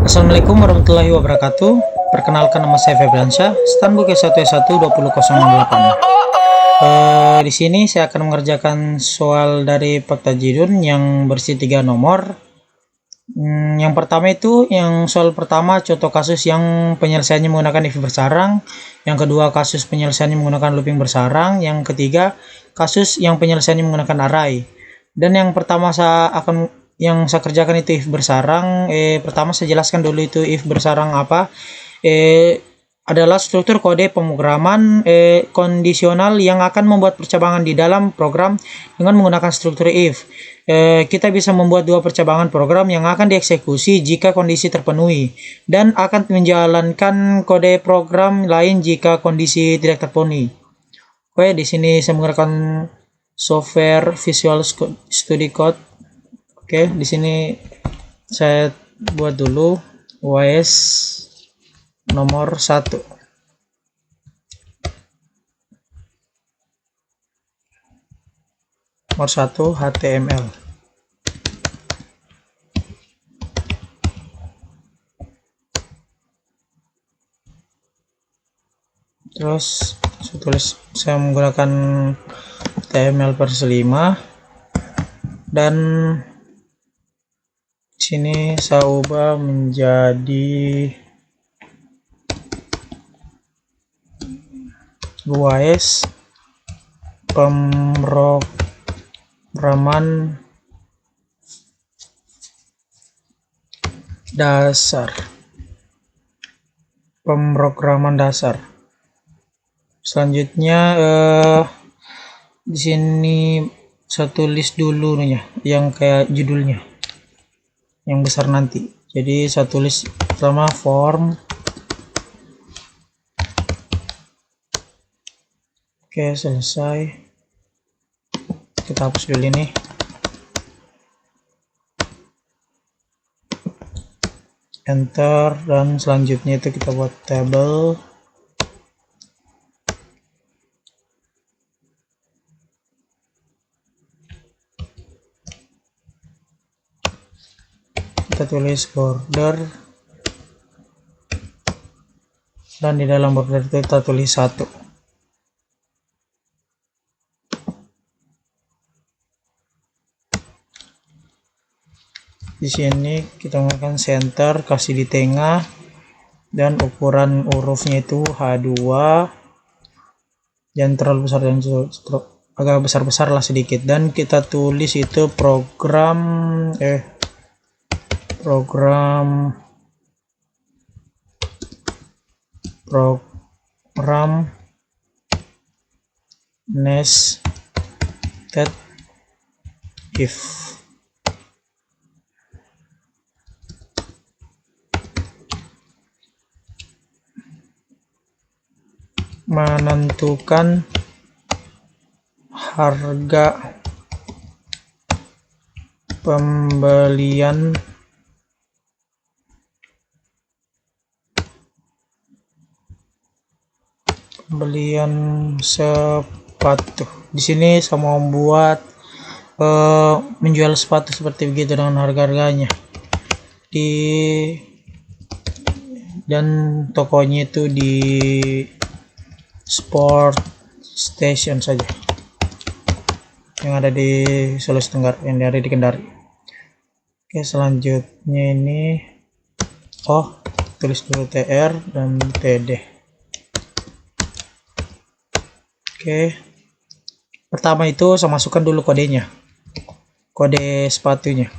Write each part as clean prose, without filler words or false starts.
Assalamualaikum warahmatullahi wabarakatuh. Perkenalkan, nama saya Febriansyah, Stanbook S1S1 20008. Di sini saya akan mengerjakan soal dari Paktajidun yang bersih 3 nomor. Yang pertama itu, yang soal pertama contoh kasus yang penyelesaiannya menggunakan if bersarang. Yang kedua, kasus penyelesaiannya menggunakan looping bersarang. Yang ketiga, kasus yang penyelesaiannya menggunakan array. Dan yang pertama yang saya kerjakan itu if bersarang. Pertama saya jelaskan dulu itu if bersarang apa. Adalah struktur kode pemrograman kondisional yang akan membuat percabangan di dalam program dengan menggunakan struktur if. Kita bisa membuat dua percabangan program yang akan dieksekusi jika kondisi terpenuhi, dan akan menjalankan kode program lain jika kondisi tidak terpenuhi. Oke, di sini saya menggunakan software Visual Studio Code. Oke, di sini saya buat dulu OS nomor 1. Nomor 1 HTML. Terus saya menggunakan HTML versi 5, dan sini saya ubah menjadi OS pemrograman dasar. Selanjutnya di sini saya tulis dulu nih yang kayak judulnya yang besar nanti. Jadi saya tulis pertama form. Oke, selesai. Kita hapus dulu ini. Enter, dan selanjutnya itu kita buat table. Kita tulis border, dan di dalam border itu kita tulis 1. Di sini kita menggunakan center, kasih di tengah, dan ukuran hurufnya itu H2. Jangan terlalu besar, dan agak besar-besar lah sedikit. Dan kita tulis itu program nested if. Menentukan harga pembelian sepatu. Di sini saya mau membuat menjual sepatu seperti begitu dengan harga-harganya dan tokonya itu di Sport Station saja, yang ada di Sulawesi Tenggara, yang ada di Kendari. Oke, selanjutnya ini tulis dulu TR dan TD. Oke, pertama itu saya masukkan dulu kodenya, kode sepatunya,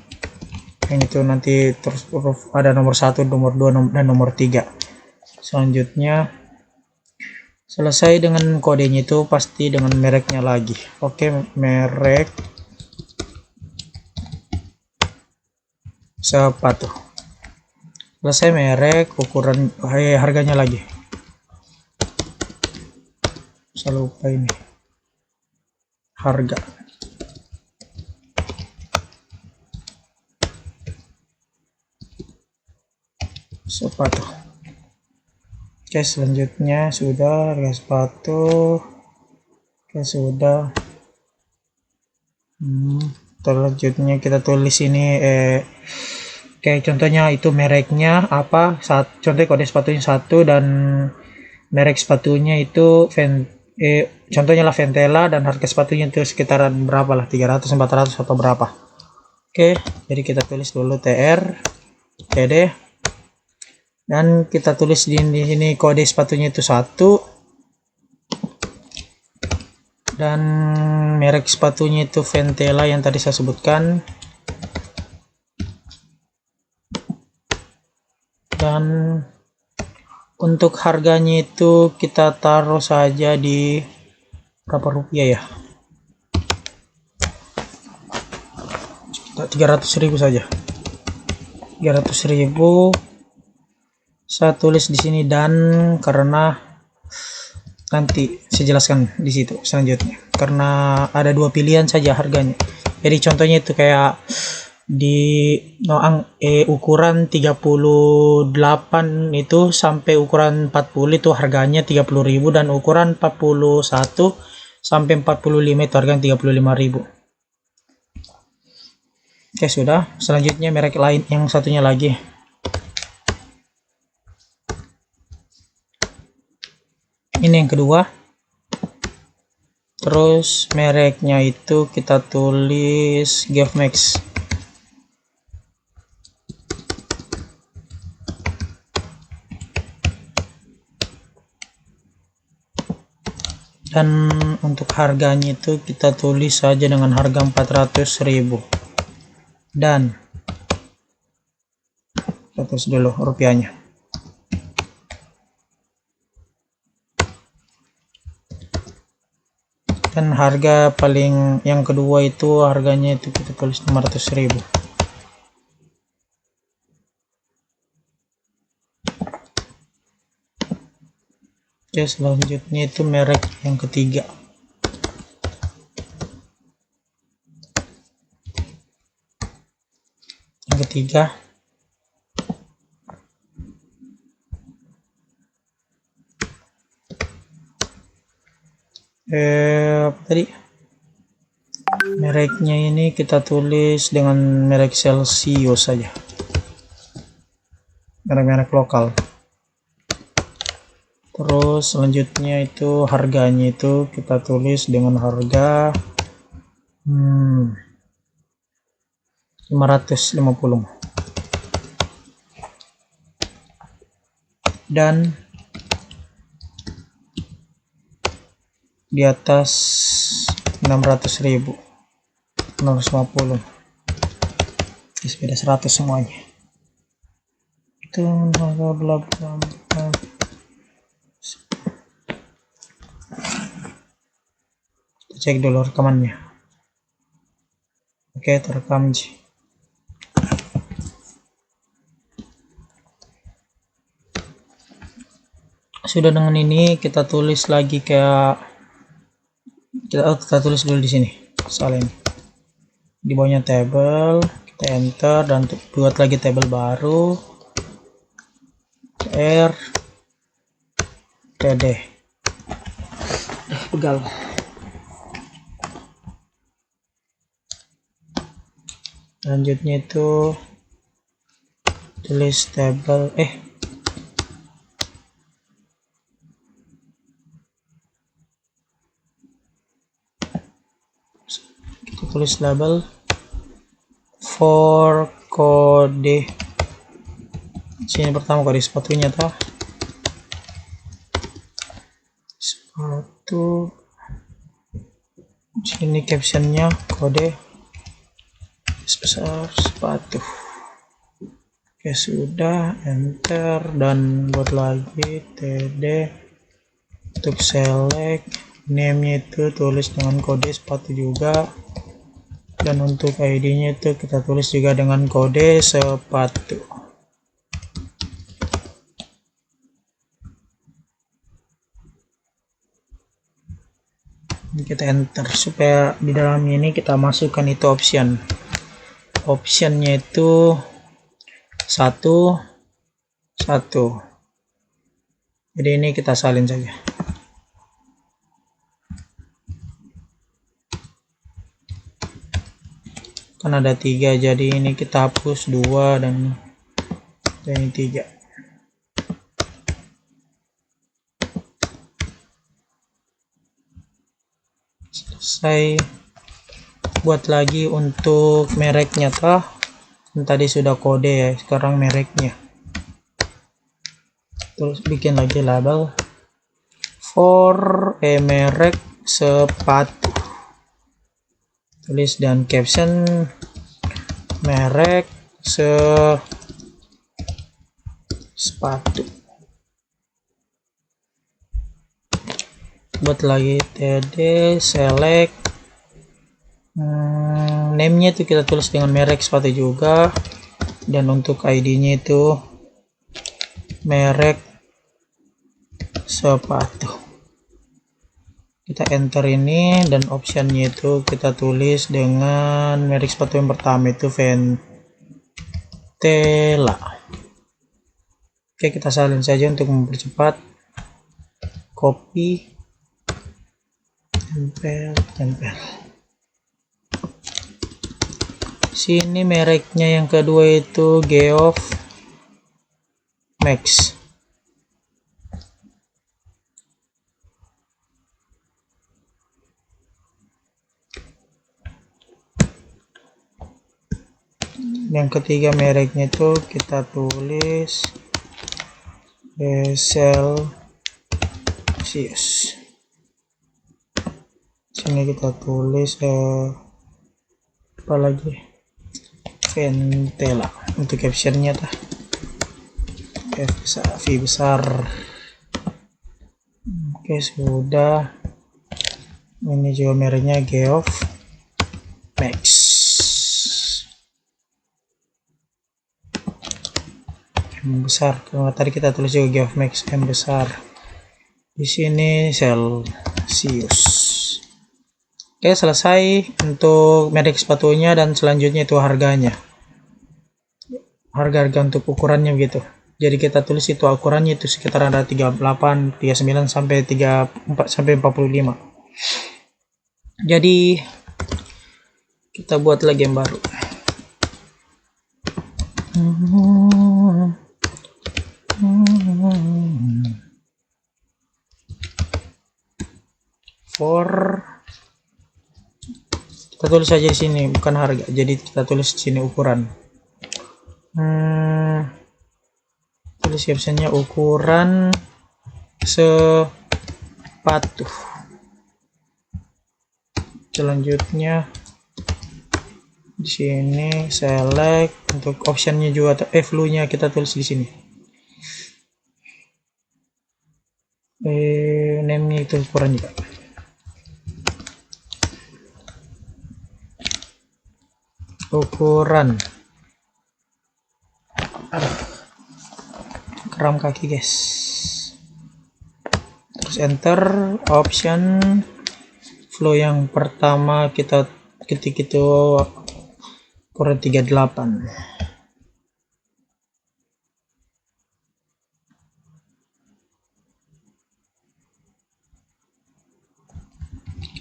yang itu nanti terus ada nomor 1, nomor 2, dan nomor 3. Selanjutnya selesai dengan kodenya itu pasti dengan mereknya lagi. Oke, merek sepatu. Selesai merek, ukuran, harganya lagi. Saya lupa ini. Harga. Sepatu. Oke, selanjutnya sudah harga sepatu. Oke, sudah. Selanjutnya kita tulis ini Kayak contohnya itu mereknya apa, contohnya kode sepatunya 1 dan merek sepatunya itu contohnya lah Ventela dan harga sepatunya itu sekitaran berapa lah, 300 400 atau berapa. Oke, jadi kita tulis dulu TR TD dan kita tulis di sini kode sepatunya itu 1 dan merek sepatunya itu Ventela yang tadi saya sebutkan, dan untuk harganya itu kita taruh saja di berapa rupiah ya, 300.000 saja, 300.000 saya tulis di sini. Dan karena nanti saya jelaskan di situ selanjutnya, karena ada dua pilihan saja harganya. Jadi contohnya itu kayak di ukuran 38 itu sampai ukuran 40 itu harganya 30.000 dan ukuran 41 sampai 45 itu harganya 35.000. Oke, sudah. Selanjutnya merek lain yang satunya lagi. Ini yang kedua. Terus mereknya itu kita tulis GevMax. Dan untuk harganya itu kita tulis saja dengan harga 400.000 dan 100 dulu rupiahnya. Dan harga paling yang kedua itu harganya itu kita tulis 500.000. Oke, selanjutnya itu merek yang ketiga. Yang ketiga tadi mereknya ini kita tulis dengan merek Celsius saja, merek-merek lokal. Terus selanjutnya itu harganya itu kita tulis dengan harga 550 dan di atas 600.000, 650, beda 100 semuanya. Itu cek dulu rekamannya. Oke, terekam. Sudah, dengan ini kita tulis lagi kayak kita tulis dulu di sini soal ini. Di bawahnya table, kita enter dan buat lagi table baru R TD. Pegal. Selanjutnya itu tulis table kita tulis label for kode sini pertama, kode sepatunya tuh sepatu, sini captionnya kode sebesar sepatu. Oke, sudah, enter dan buat lagi TD untuk select. Name-nya itu tulis dengan kode sepatu juga, dan untuk ID-nya itu kita tulis juga dengan kode sepatu. Kita enter supaya di dalam ini kita masukkan itu optionnya itu 1 1. Jadi ini kita salin saja. kan ada 3, jadi ini kita hapus 2 dan ini 3. Selesai. Buat lagi untuk mereknya toh, tadi sudah kode ya, sekarang mereknya. Terus bikin lagi label for merek sepatu, tulis dan caption merek sepatu. Buat lagi td select name-nya itu kita tulis dengan merek sepatu juga, dan untuk ID-nya itu merek sepatu. Kita enter ini, dan optionnya itu kita tulis dengan merek sepatu yang pertama itu Ventela. Oke, kita salin saja untuk mempercepat. Copy, tempel. Sini mereknya yang kedua itu Geoff Max. Yang ketiga mereknya itu kita tulis Celsius. Sini kita tulis apa lagi, Ventela. Untuk captionnya tah V besar. Oke, sudah. Ini juga mereknya Geoff Max. M besar. Kalau tadi kita tulis juga Geoff Max M besar. Di sini Celsius. Oke, selesai untuk merek sepatunya, dan selanjutnya itu harganya. Harga untuk ukurannya begitu. Jadi kita tulis itu ukurannya itu sekitar ada 38, 39 sampai 34 sampai 45. Jadi kita buat lagi yang baru. For kita tulis saja di sini, bukan harga. Jadi kita tulis di sini ukuran. Tulis captionnya ukuran sepatu. Selanjutnya di sini select, untuk optionnya juga value-nya kita tulis di sini. Name-nya itu ukuran juga. Ukuran keram kaki guys, terus enter. Option flow yang pertama kita ketik itu ukuran 38.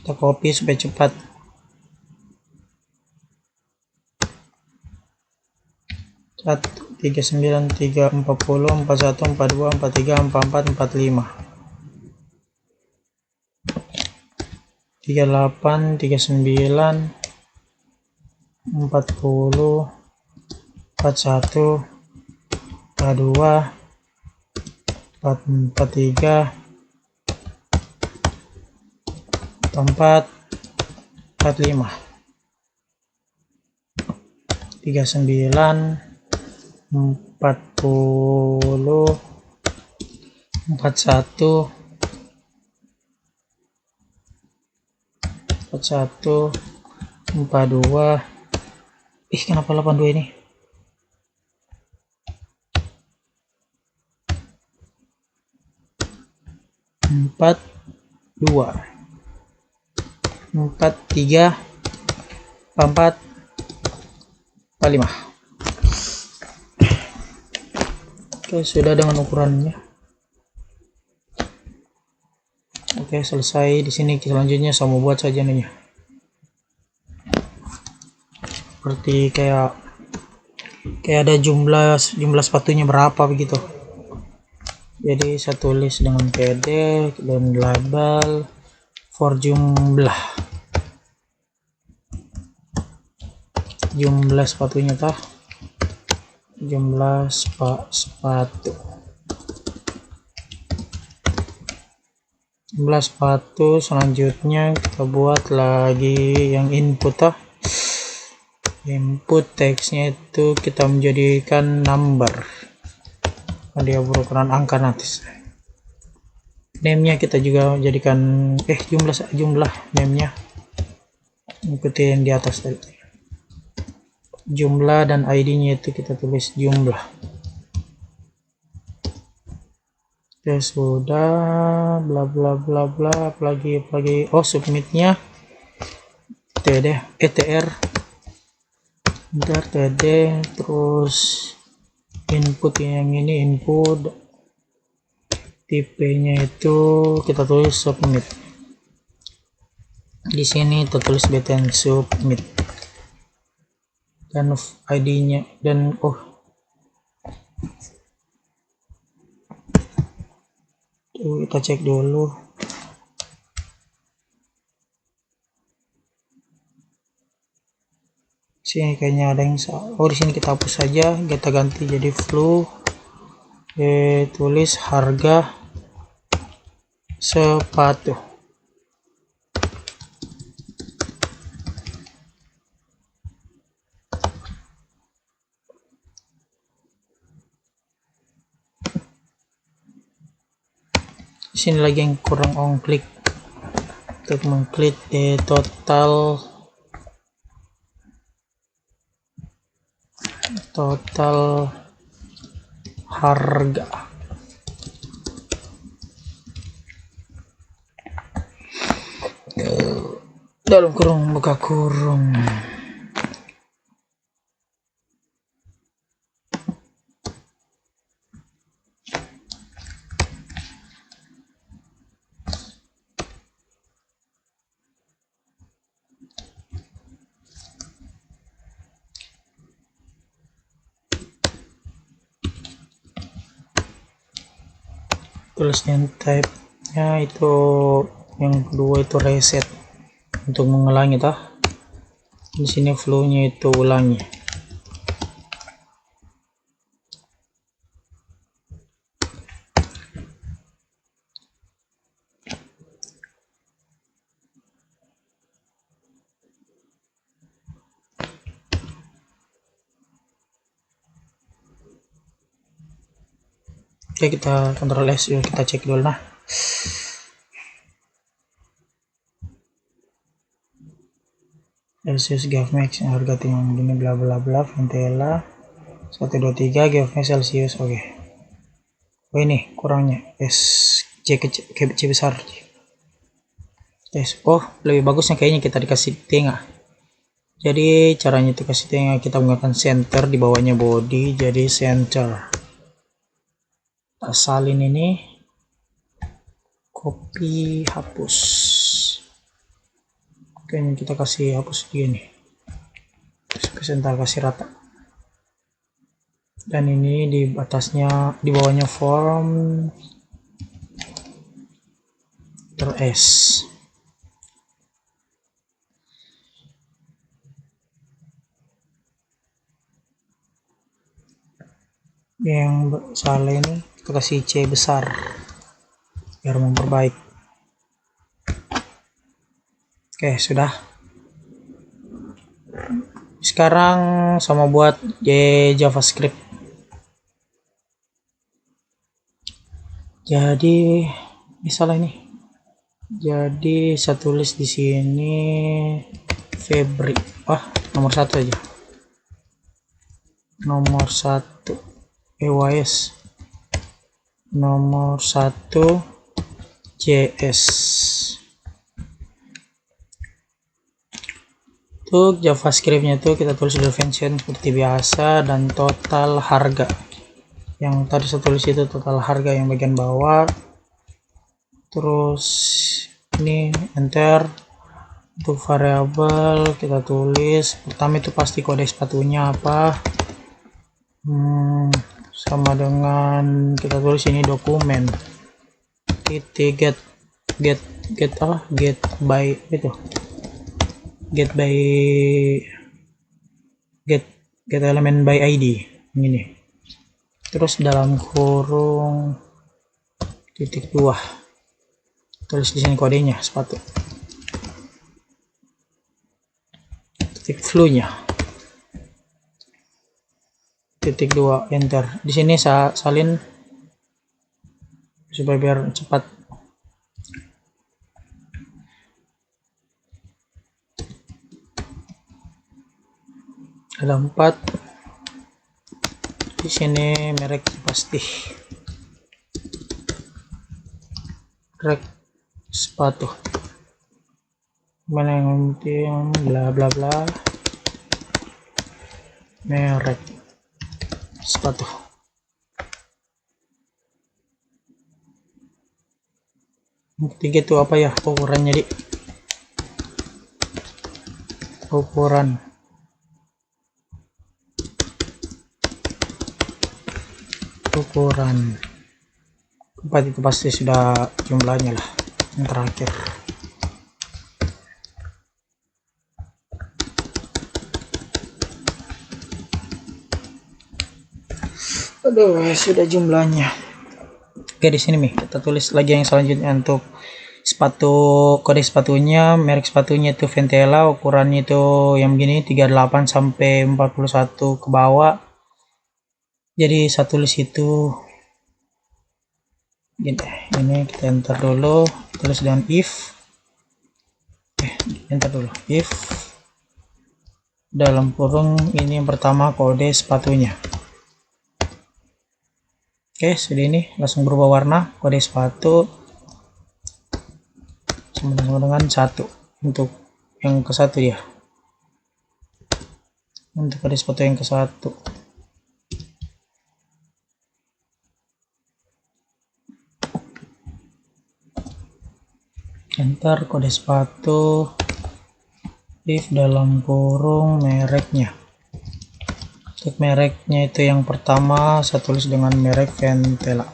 Kita copy supaya cepat. Satu, 39, 3, 40, 41, 42, 43, 44, 45, 38, 39, 40, 41, 42, 43, 44, 45, 39, 40, 41, 42. Kenapa 82 ini? 42, 43, 44, 45. Oke, sudah dengan ukurannya. Oke, selesai. Di sini selanjutnya saya mau buat saja nih seperti kayak ada jumlah sepatunya berapa begitu. Jadi saya tulis dengan PD dan label for jumlah sepatunya jumlah sepatu. Jumlah sepatu. Selanjutnya kita buat lagi yang input input teksnya itu kita menjadikan number, dia berukuran angka nanti. Name-nya kita juga jadikan jumlah name-nya ikuti yang di atas tadi. Jumlah dan ID-nya itu kita tulis jumlah. Ya sudah, bla bla bla bla, apalagi submitnya etr td, terus input yang ini input, tipenya itu kita tulis submit. Di sini kita tulis button submit dan ID-nya dan kita cek dulu. Sini kayaknya ada yang salah. Di sini kita hapus saja, kita ganti jadi flu. Tulis harga sepatu. Sini lagi yang kurang on klik. Untuk mengklik total harga. Dalam kurung buka kurung. Tulis yang type-nya itu yang kedua itu reset untuk mengulangi di sini flow-nya itu ulangi. Oke, kita Ctrl S ya, kita cek dulu Celsius GavMax harga tinggal gini bla bla bla Ventela 123 GavMax Celsius. Oke. Ini kurangnya C besar. Lebih bagusnya kayaknya kita dikasih tengah. Jadi caranya itu kasih tengah, kita menggunakan center di bawahnya body, jadi center. Salin ini, copy, hapus. Kayaknya kita kasih hapus gini, center kasih rata. Dan ini di atasnya, di bawahnya form S. Yang salah ini kita kasih C besar biar memperbaik. Oke, sudah. Sekarang sama buat JavaScript. Jadi misalnya ini. Jadi saya tulis di sini Febri. Nomor 1 aja. Nomor 1 EYS. Nomor 1 JS. Untuk JavaScript-nya itu kita tulis definition seperti biasa dan total harga. Yang tadi saya tulis itu total harga yang bagian bawah. Terus ini enter Untuk variabel kita tulis pertama itu pasti kode sepatunya apa, sama dengan kita tulis ini dokumen titik get by itu get element by ID ini, terus dalam kurung titik 2 tulis di sini kodenya sepatu, titik flu-nya titik 2 enter. Di sini saya salin supaya biar cepat. Ada 4 di sini, merek pasti merek sepatu, mana yang penting bla bla bla merek sepatu. Yang ketiga itu apa ya, ukurannya di ukuran empat itu pasti sudah jumlahnya lah yang terakhir. Aduh, sudah jumlahnya. Oke, di sini nih kita tulis lagi yang selanjutnya. Untuk sepatu, kode sepatunya, merek sepatunya itu Ventela, ukurannya itu yang begini 38 sampai 41 ke bawah. Jadi saya tulis itu gini, ini kita enter dulu, tulis dengan if enter dulu, if dalam kurung ini yang pertama kode sepatunya. Oke, sudah, ini langsung berubah warna, kode sepatu sama dengan 1 untuk yang ke 1 ya, untuk kode sepatu yang ke 1. Enter kode sepatu, if dalam kurung mereknya. Untuk mereknya itu yang pertama saya tulis dengan merek Ventela.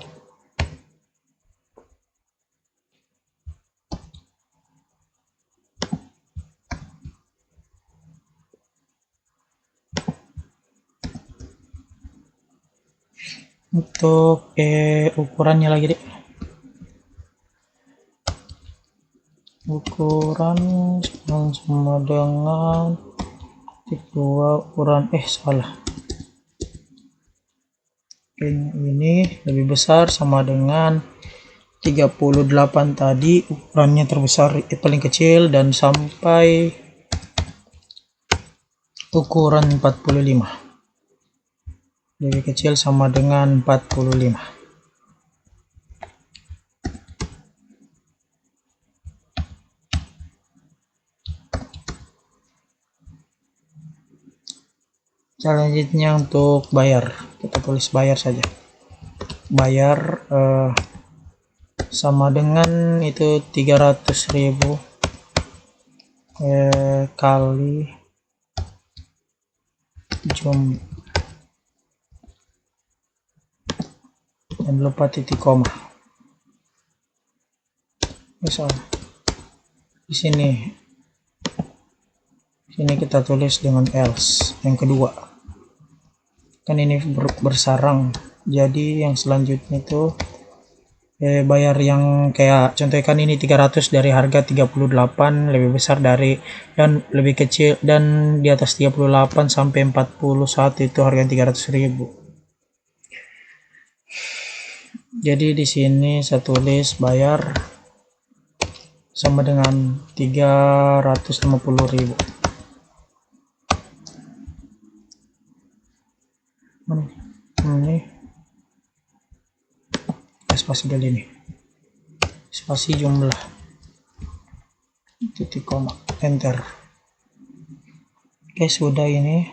Untuk ukurannya lagi deh, ukuran sama dengan titik 2 ukuran salah, ini lebih besar sama dengan 38 tadi, ukurannya terbesar paling kecil dan sampai ukuran 45, lebih kecil sama dengan 45. Selanjutnya untuk bayar, kita tulis bayar saja. Bayar sama dengan itu 300.000 kali jum, jangan lupa titik koma. Misal di sini kita tulis dengan else yang kedua, kan ini bersarang, jadi yang selanjutnya itu bayar yang kayak contohnya kan ini 300 dari harga 38, lebih besar dari dan lebih kecil dan di atas 38 sampai 41 itu harga 300.000. Jadi di sini saya tulis bayar sama dengan 350.000. Ini spasi dulu, ini spasi jumlah titik koma enter. Oke, sudah ini.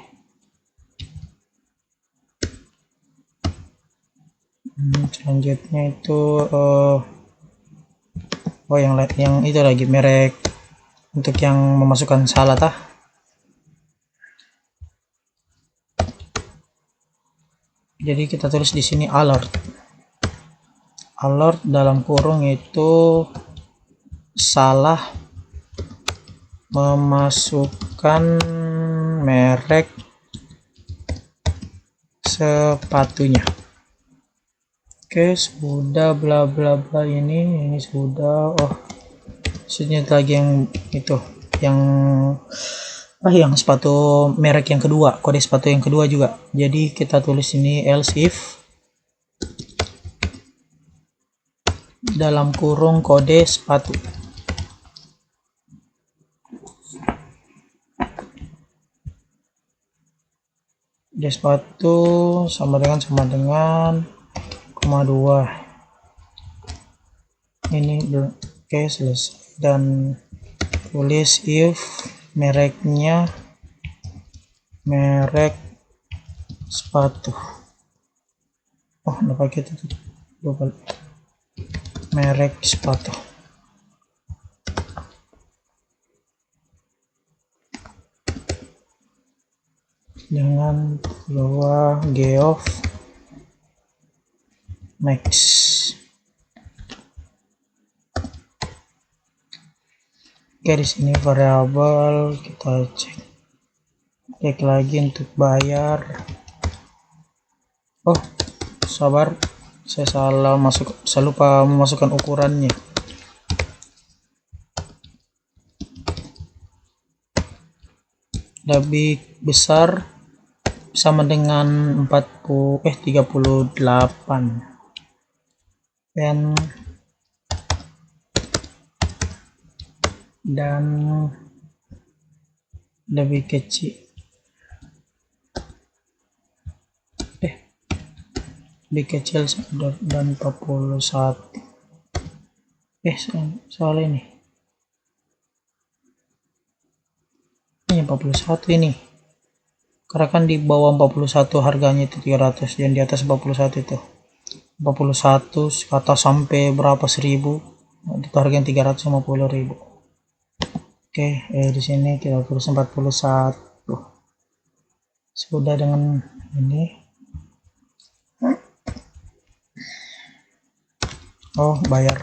Selanjutnya itu yang itu lagi merek untuk yang memasukkan salah tah. Jadi kita tulis di sini alert. Alert dalam kurung itu salah memasukkan merek sepatunya. Oke, sudah bla bla bla, ini sudah. Oh, maksudnya lagi yang itu, yang sepatu merek yang kedua, kode sepatu yang kedua juga. Jadi kita tulis ini else if dalam kurung kode sepatu. Kode sepatu sama dengan koma 2. Ini oke, selesai. Dan tulis if mereknya merek sepatu. Oh, udah pakai itu double merek sepatu. Dengan keluar geof max. Oke, di sini variabel kita cek lagi untuk bayar. Oh, sabar, saya saya lupa memasukkan ukurannya. Lebih besar sama dengan 38. Dan lebih kecil dan 41. Soal ini 41 ini, karena kan di bawah 41 harganya itu 300, dan di atas 41 itu 41 ke atas sampai berapa 1000 itu harganya 350.000. Oke, di sini kita tulis 41. Sudah dengan ini. Oh, bayar.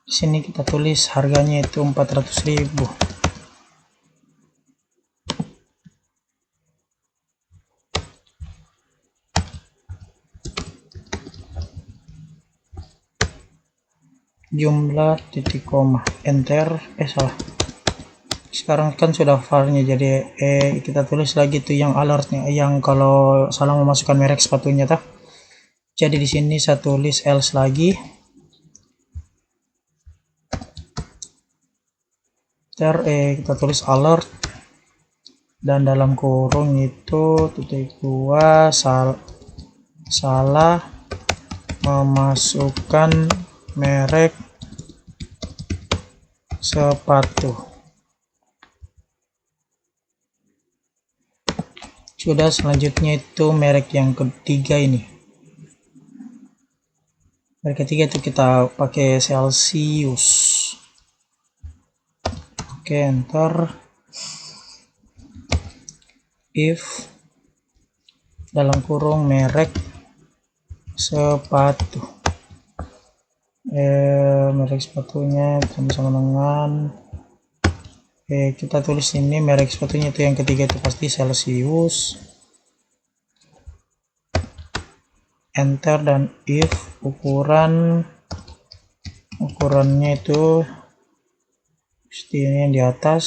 Di sini kita tulis harganya itu 400.000. Jumlah titik koma, enter. Salah, sekarang kan sudah varnya, jadi kita tulis lagi tuh yang alertnya, yang kalau salah memasukkan merek sepatunya tah. Jadi di sini saya tulis else lagi, kita tulis alert, dan dalam kurung itu titik 2 salah memasukkan merek sepatu. Sudah, selanjutnya itu merek yang ketiga ini. Merek ketiga itu kita pakai Celsius. Oke, enter. If dalam kurung merek sepatu, merek sepatunya sama-sama dengan kita tulis ini merek sepatunya itu yang ketiga itu pasti Celsius, enter. Dan if ukurannya itu pasti ini yang di atas,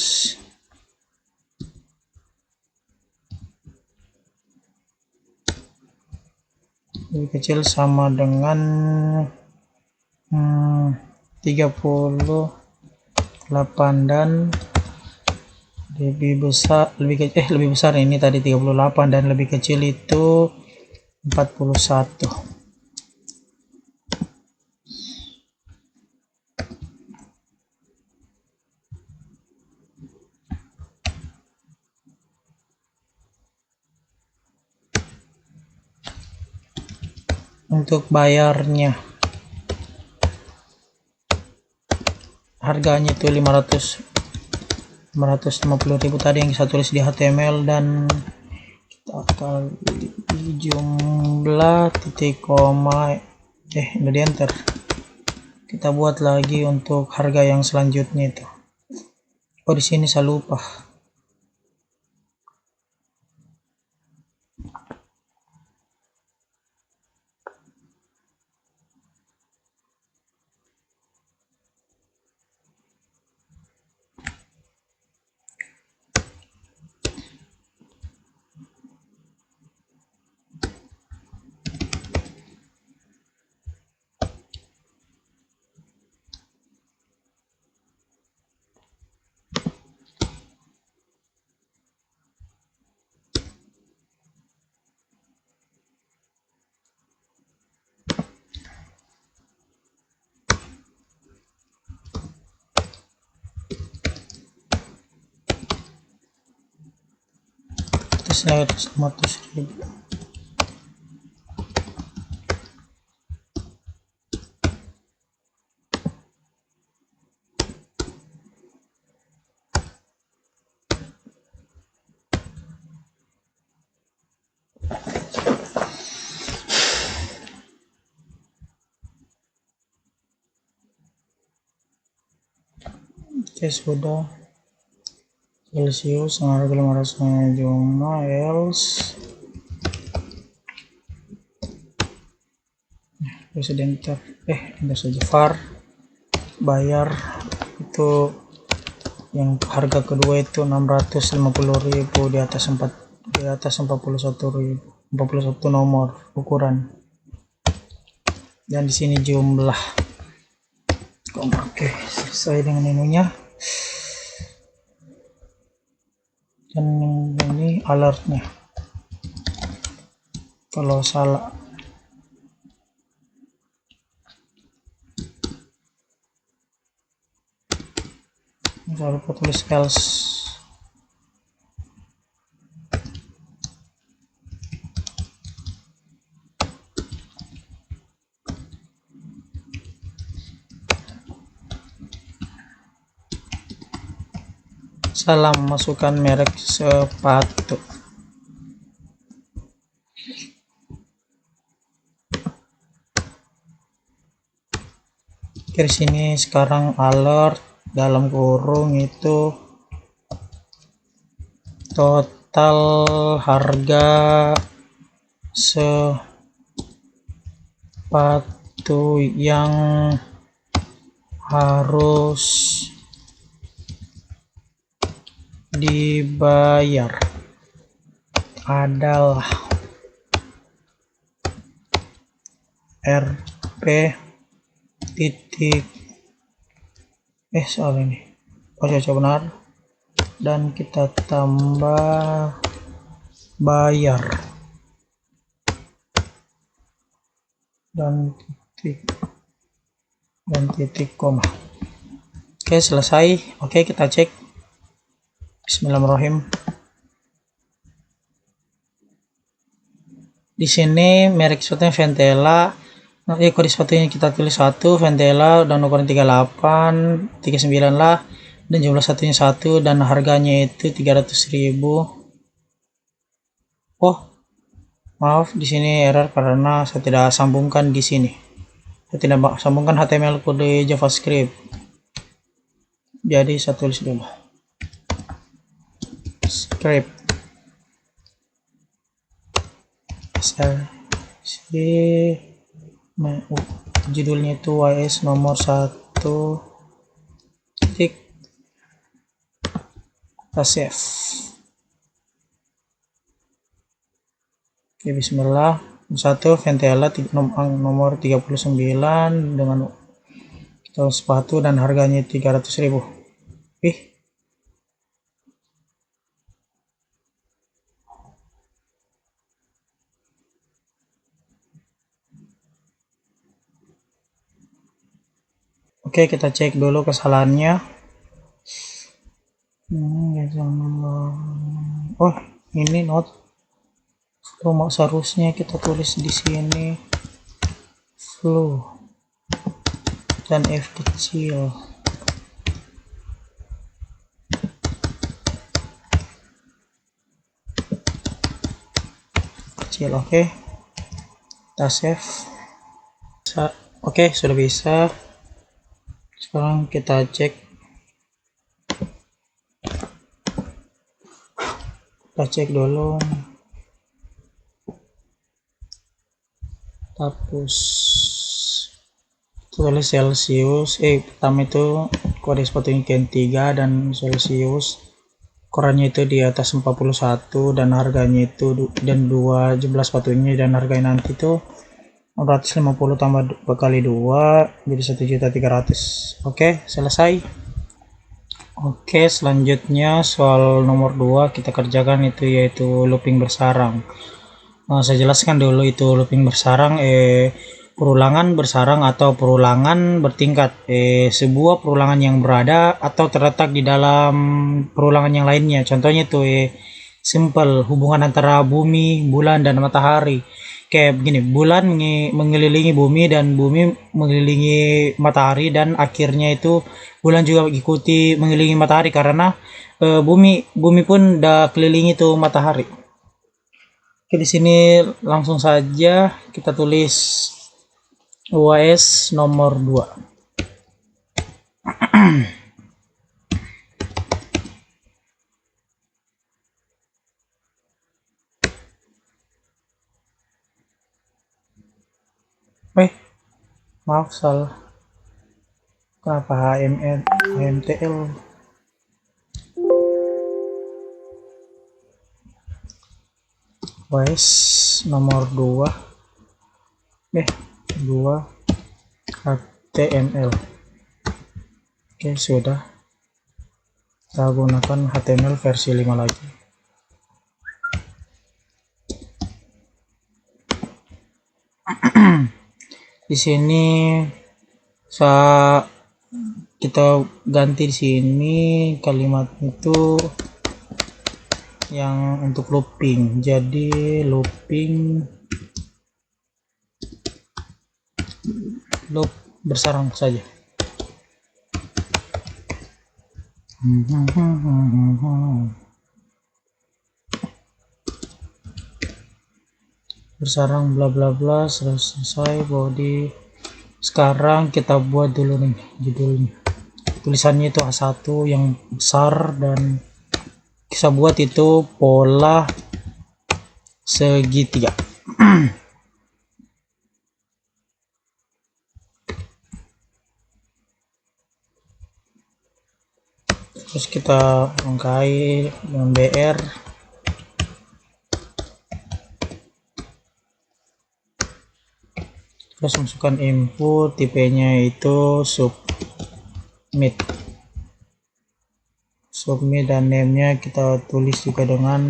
lebih kecil sama dengan 38, dan lebih besar ini tadi 38, dan lebih kecil itu 41. Untuk bayarnya harganya itu 550.000 tadi yang saya tulis di HTML, dan kita kali jumlah titik koma udah di enter. Kita buat lagi untuk harga yang selanjutnya itu. Oh, di sini saya lupa. Saya 100.000. Oke, sudah. Celsius harga 500 jumlah else presiden enter saja var bayar itu yang harga kedua itu 650.000 di atas 41.000 41 nomor ukuran, dan di sini jumlah. Oke, selesai dengan ininya. Dan ini alertnya kalau salah. Saya lupa tulis else. Salah masukkan merek sepatu. Di sini sekarang alert dalam kurung itu total harga sepatu yang harus dibayar adalah RP titik soal ini coba benar, dan kita tambah bayar dan titik koma. Oke, selesai. Oke, kita cek. Bismillahirrahmanirrahim. Di sini merek sepatunya Ventela. Kode sepatunya kita tulis 1 Ventela, dan ukuran 38 39 lah, dan jumlah satunya 1, dan harganya itu 300.000. Oh, maaf, di sini error karena saya tidak sambungkan di sini. Saya tidak sambungkan HTML kode JavaScript. Jadi saya tulis dulu script judulnya itu YS nomor 1 titik, kita save. Oke, bismillah. 1 Ventela nomor 39 dengan sepatu dan harganya 300.000. Oke, kita cek dulu kesalahannya. Oh, ini not flow, seharusnya kita tulis di sini flow dan F kecil. kecil. Oke, kita save. Oke, sudah bisa. Sekarang kita cek, dulu. Hapus, tulis Celsius. Pertama itu kode sepatunya Ken 3 dan Celsius. Korannya itu di atas 41 dan harganya itu dan 2 jumlah sepatunya dan harganya nanti itu 450 tambah kali 2 jadi 1.300.000. Oke, selesai. Oke, selanjutnya soal nomor 2 kita kerjakan itu yaitu looping bersarang. Saya jelaskan dulu itu looping bersarang, perulangan bersarang atau perulangan bertingkat, sebuah perulangan yang berada atau terletak di dalam perulangan yang lainnya. Contohnya itu simple, hubungan antara bumi, bulan, dan matahari. Kayak begini, bulan mengelilingi bumi dan bumi mengelilingi matahari, dan akhirnya itu bulan juga mengikuti mengelilingi matahari karena bumi pun udah kelilingi tuh matahari. Oke, di sini langsung saja kita tulis UAS nomor 2. Maaf, salah. Kenapa HMTL? UAS nomor 2 HTML. Oke, sudah. Kita gunakan HTML versi 5 lagi. Di sini kita ganti di sini kalimat itu yang untuk looping, jadi loop bersarang saja. Bersarang bla bla bla, selesai body. Sekarang kita buat dulu nih judulnya, tulisannya itu A1 yang besar, dan kita buat itu pola segitiga. Terus kita rangkai dengan BR. Terus masukkan input, tipenya itu submit, dan name-nya kita tulis juga dengan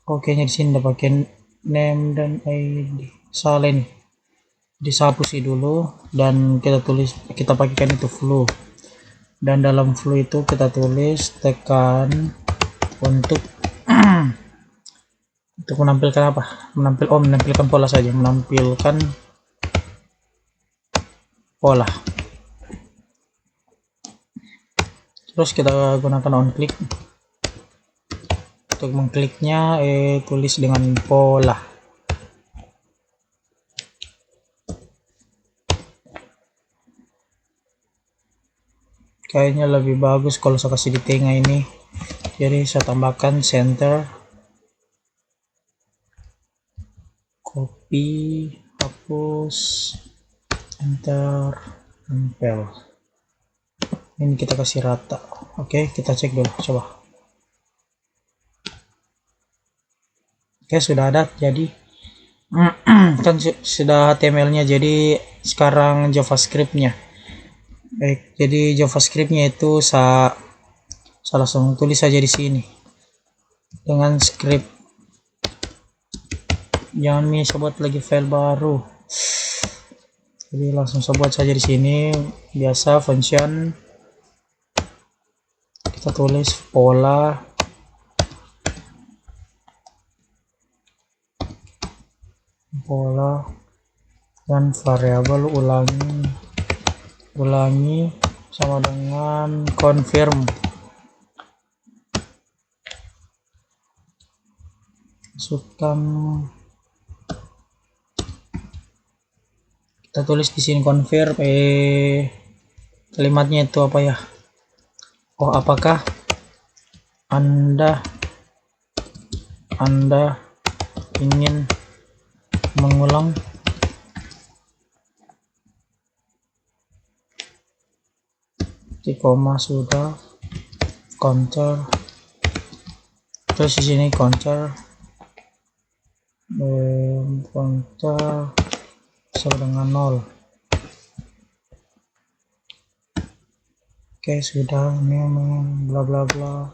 nya di sini udah pakai name dan ID. Salah nih, dihapus dulu, dan kita pakaikan itu flow, dan dalam flow itu kita tulis tekan untuk menampilkan apa? Menampilkan pola saja, menampilkan pola. Terus kita gunakan on click. Untuk mengkliknya tulis dengan pola. Kayaknya lebih bagus kalau saya kasih di tengah ini, jadi saya tambahkan center, copy, hapus, enter, tempel. Ini kita kasih rata. Oke, kita cek dulu, coba. Oke, sudah ada. Jadi kan sudah HTML-nya, jadi sekarang JavaScript-nya. Baik, jadi JavaScript-nya itu saya langsung tulis saja di sini dengan script. Jangan saya buat lagi file baru. Jadi langsung saya buat saja di sini. Biasa function. Kita tulis pola. Dan variabel ulangi sama dengan confirm. masukkan, kita tulis di sini confirm, kalimatnya itu apa ya? Oh, apakah Anda ingin mengulang di koma sudah counter, terus di sini counter sama dengan 0. Oke, sudah, ini bla bla bla.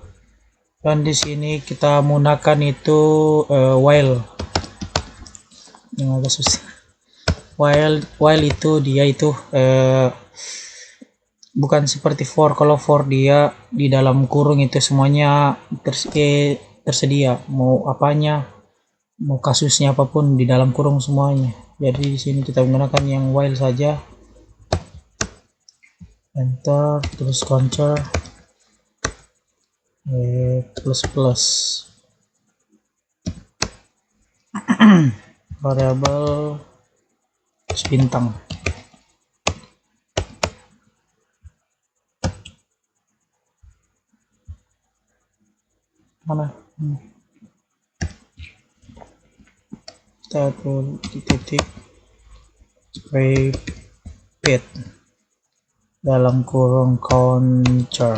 Dan di sini kita menggunakan itu while, yang agak susah. While itu dia itu bukan seperti for. Kalau for dia di dalam kurung itu semuanya tersedia, mau apanya, mau kasusnya apapun di dalam kurung semuanya. Jadi di sini kita menggunakan yang while saja. Enter, terus counter plus variabel terus bintang. Mana? Kita titik repeat dalam kurung counter.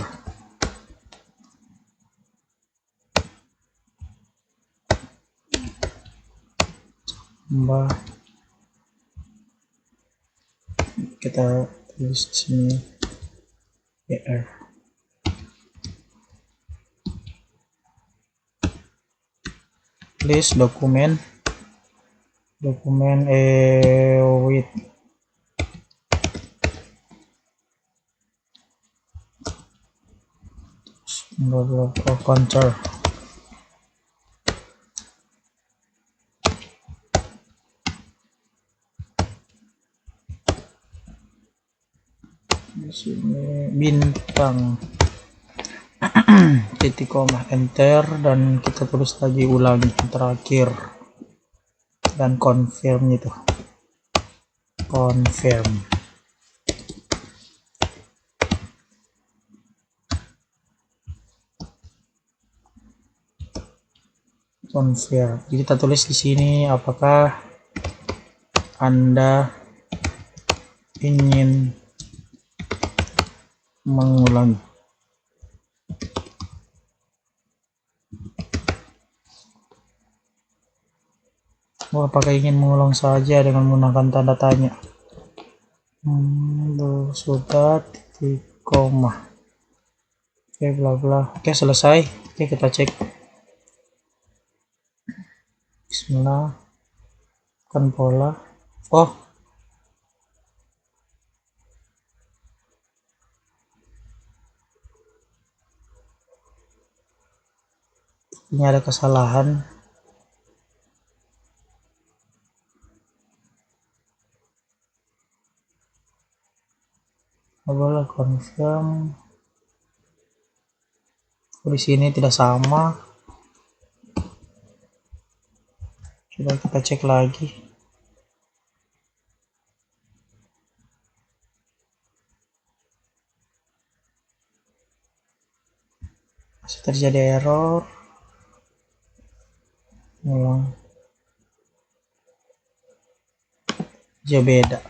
Tambah, kita tulis di sini er. List dokumen with counter. Di sini bintang titik koma, enter, dan kita tulis lagi ulangi terakhir dan confirm itu. Confirm. Jadi kita tulis di sini apakah Anda ingin mengulangi. Apakah ingin mengulang saja dengan menggunakan tanda tanya. Sudah titik koma. Oke, bla bla. Oke, selesai. Oke, kita cek. Bismillah. Kan pola. Oh, ini ada kesalahan. Boleh confirm. Di sini tidak sama. Coba kita cek lagi. Masih terjadi error. Ulang. Jauh beda.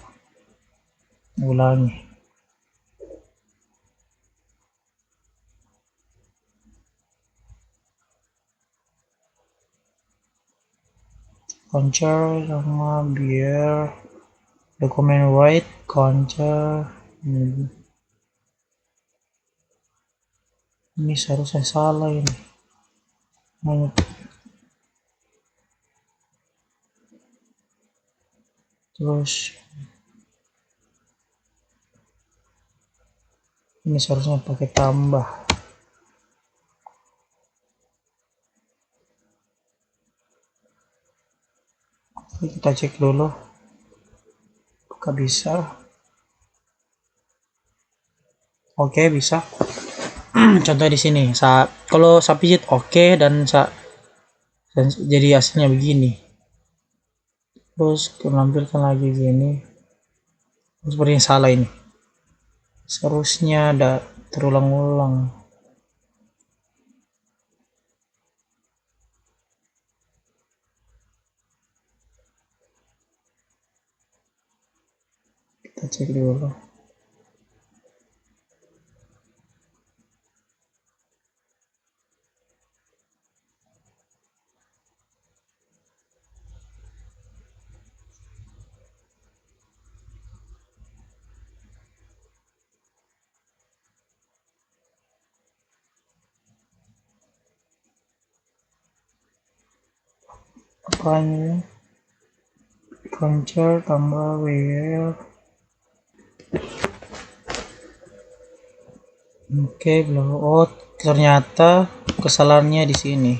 Ulangi. Counter sama biar dokumen write counter. Ini seharusnya salah ini. Terus ini seharusnya pakai tambah. Kita cek dulu apakah bisa. Oke, bisa. Contoh di sini kalau saya pijit oke, dan saya dan jadi hasilnya begini. Terus menampilkan lagi gini. Sepertinya salah ini. Seharusnya ada terulang-ulang. Kita cek dulu. Apanya? Concer tambah WL. Oke, belum. Oh, ternyata kesalahannya di sini.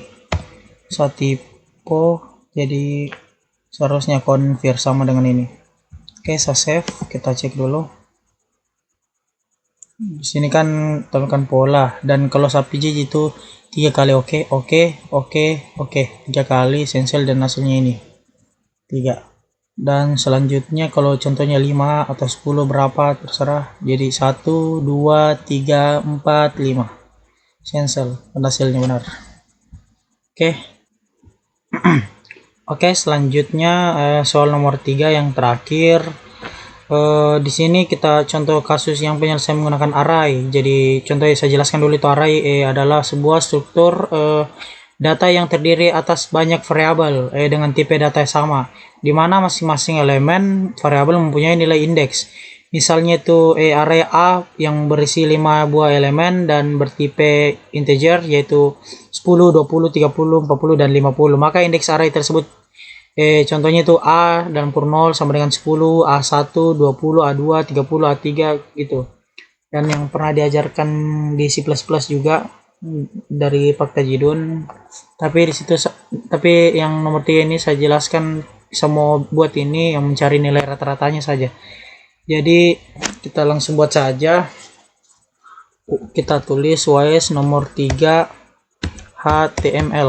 Saat typo, jadi seharusnya konfir sama dengan ini. Oke, saya save. Kita cek dulu. Di sini kan tambahkan pola, dan kalau sapi itu 3 kali oke, 3 kali sensel dan hasilnya ini 3. Dan selanjutnya kalau contohnya 5 atau 10 berapa terserah, jadi 1 2 3 4 5 sensel dan hasilnya benar. Oke. Oke, selanjutnya soal nomor 3 yang terakhir. Di sini kita contoh kasus yang penyelesaian menggunakan array. Jadi contohnya saya jelaskan dulu, itu array adalah sebuah struktur data yang terdiri atas banyak variabel dengan tipe data yang sama, di mana masing-masing elemen variabel mempunyai nilai indeks. Misalnya itu array A yang berisi 5 buah elemen dan bertipe integer, yaitu 10, 20, 30, 40, dan 50. Maka indeks array tersebut contohnya itu A dalam kurung 0 sama dengan 10, A1, 20, A2, 30, A3 gitu. Dan yang pernah diajarkan di C++ juga dari Pak Tajidun. Tapi yang nomor 3 ini saya jelaskan semua buat ini yang mencari nilai rata-ratanya saja. Jadi kita langsung buat saja. Kita tulis WS nomor 3 HTML.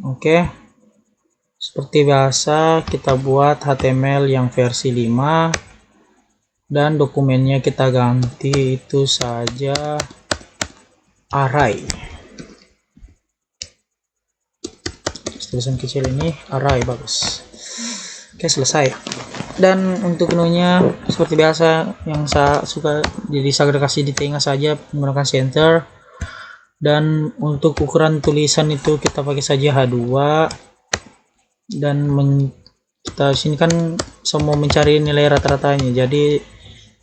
Oke. Seperti biasa kita buat HTML yang versi 5 dan dokumennya kita ganti itu saja array. Tulisan kecil ini array, bagus. Oke, selesai. Dan untuk menunya seperti biasa yang saya suka, jadi saya kasih di tengah saja menggunakan center. Dan untuk ukuran tulisan itu kita pakai saja H2. Dan kita sini kan semua mencari nilai rata-ratanya, jadi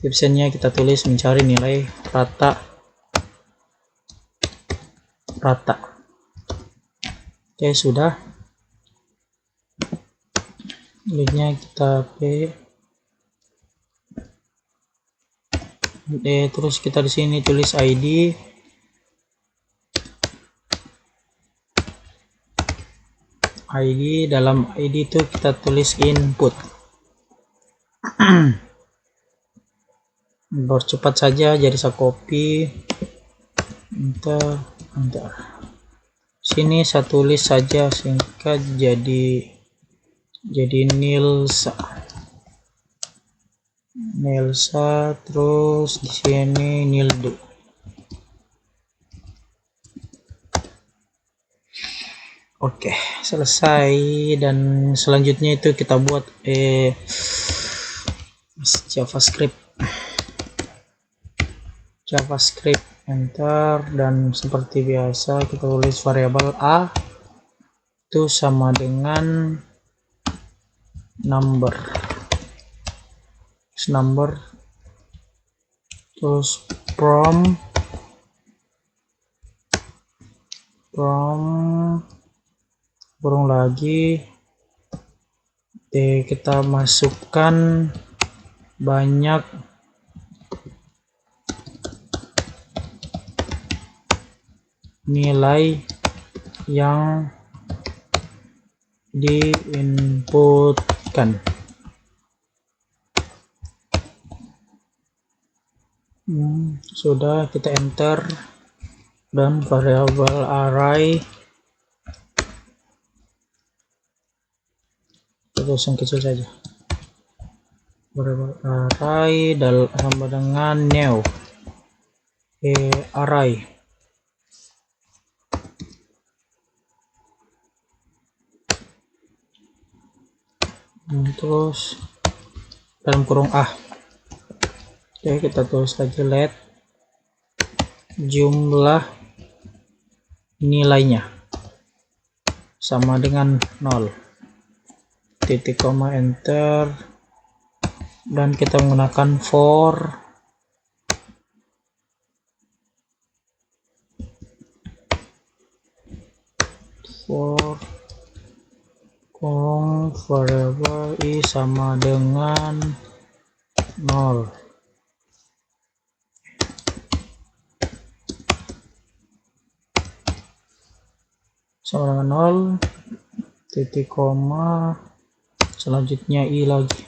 tipsnya kita tulis mencari nilai rata. Oke, sudah. Linknya kita terus kita di sini tulis ID. Dalam ID itu kita tulis input. Bercepat saja, jadi saya copy, enter. Sini saya tulis saja singkat jadi Nilsa, terus di sini Nildu. Oke, selesai. Dan selanjutnya itu kita buat JavaScript, enter. Dan seperti biasa kita tulis variabel A itu sama dengan number, terus from kurung lagi kita masukkan banyak nilai yang diinputkan. Sudah, kita enter. Dan variabel array tulis yang kecil saja. Variable array sama dengan new array. Terus dalam kurung A. Oke, kita tulis lagi let jumlah nilainya sama dengan 0, titik koma enter, dan kita menggunakan for variable i sama dengan 0. Sama dengan 0, titik koma, selanjutnya i lagi.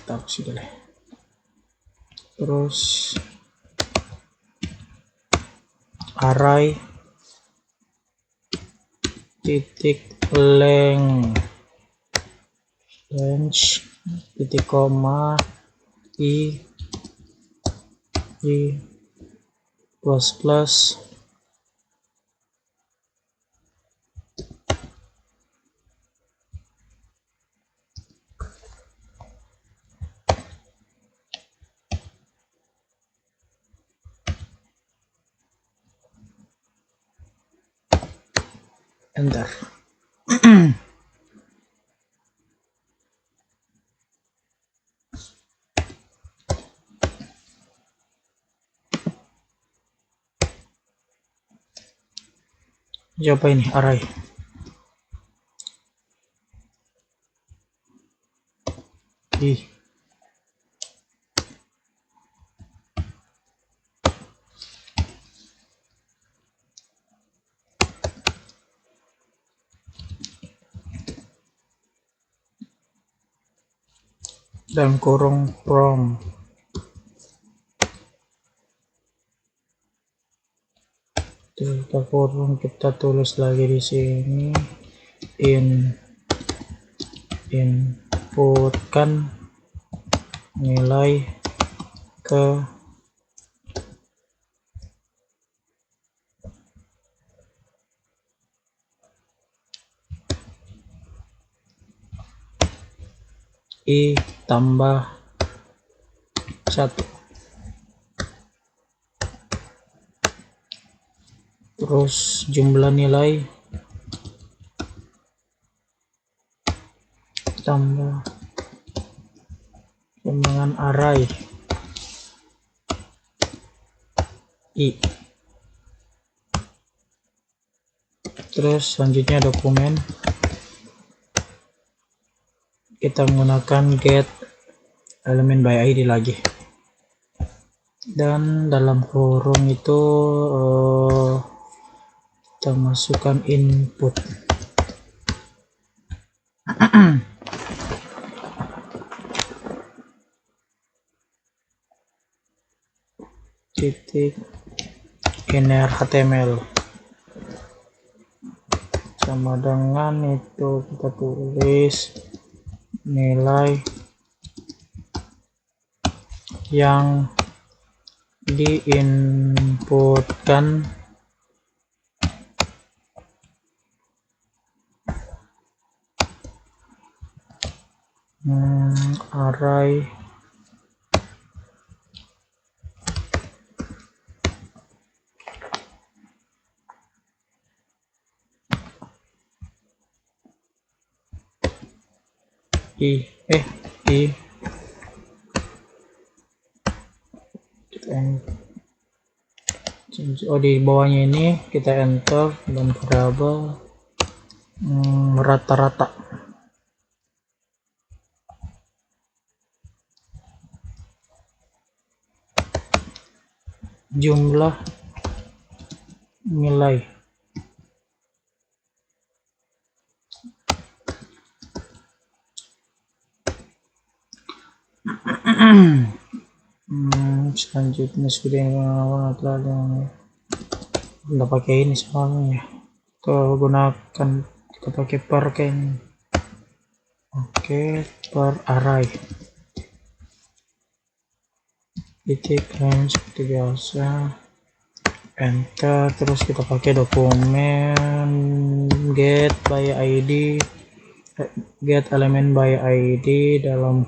Taruh sini deh. Terus array titik length titik koma i plus enter. Coba ini array dalam kurung from kita kurung, kita tulis lagi di sini inputkan nilai ke i tambah 1, terus jumlah nilai tambah dengan array i, terus selanjutnya dokumen kita menggunakan get elemen by id lagi, dan dalam kurung itu kita masukkan input. Titik inner html sama dengan itu kita tulis nilai yang diinputkan array di bawahnya ini kita enter dan variabel rata-rata. Jumlah nilai selanjutnya sudah udah pakai ini soalnya. Kita gunakan, kita pakai per kayaknya. Oke, per array titik range seperti biasa, enter. Terus kita pakai dokumen get by id, get element by id, dalam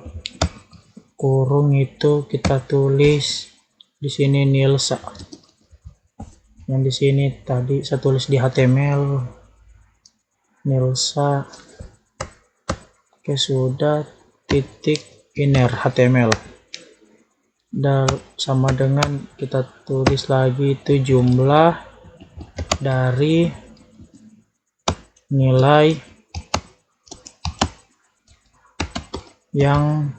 kurung itu kita tulis di sini Nilsa. Yang di sini tadi saya tulis di HTML Nilsa. Oke, sudah, titik inner HTML. Dan sama dengan kita tulis lagi itu jumlah dari nilai yang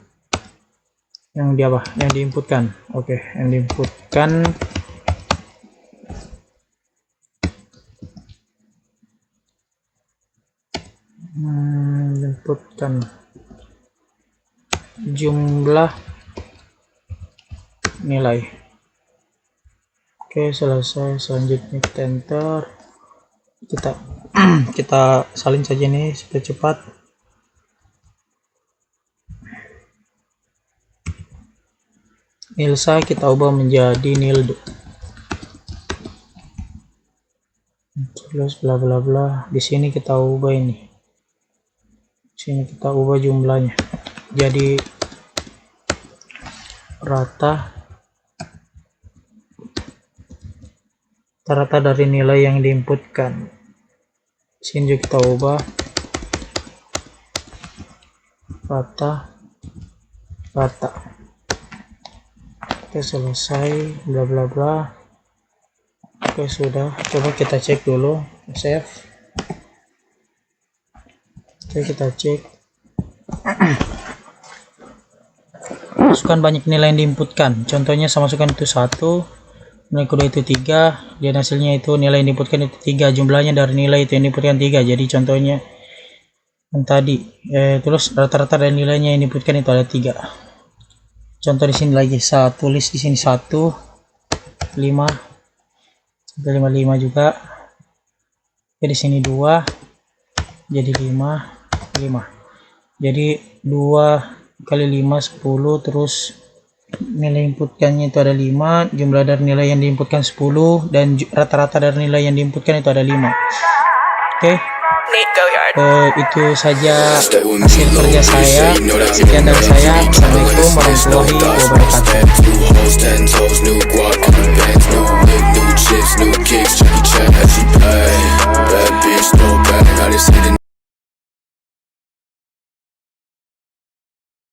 di apa, yang diinputkan. Oke, yang diinputkan jumlah nilai. Oke, selesai. Selanjutnya kita enter, kita salin saja nih supaya cepat. Nilsa kita ubah menjadi nildo, terus bla bla bla. Di sini kita ubah ini, di sini kita ubah jumlahnya jadi rata dari nilai yang diinputkan. Sini juga kita ubah rata. Oke, selesai, bla bla bla. Oke, sudah. Coba kita cek dulu, save. Oke, kita cek. Masukkan banyak nilai yang diinputkan. Contohnya saya masukkan itu 1, nilai kedua itu 3, dan hasilnya itu nilai yang diinputkan itu 3, jumlahnya dari nilai itu yang diinputkan 3. Jadi contohnya yang tadi, terus rata-rata dari nilainya yang diinputkan itu ada 3. Contoh di sini lagi saya tulis di sini 1, 5 sampai 55 juga. Jadi sini 2, jadi 5. Jadi 2 kali 5 10, terus nilai inputkannya itu ada 5, jumlah dari nilai yang diinputkan 10, dan rata-rata dari nilai yang diinputkan itu ada 5. Oke, itu saja hasil kerja saya. Sekian dari saya. Assalamualaikum warahmatullahi wabarakatuh.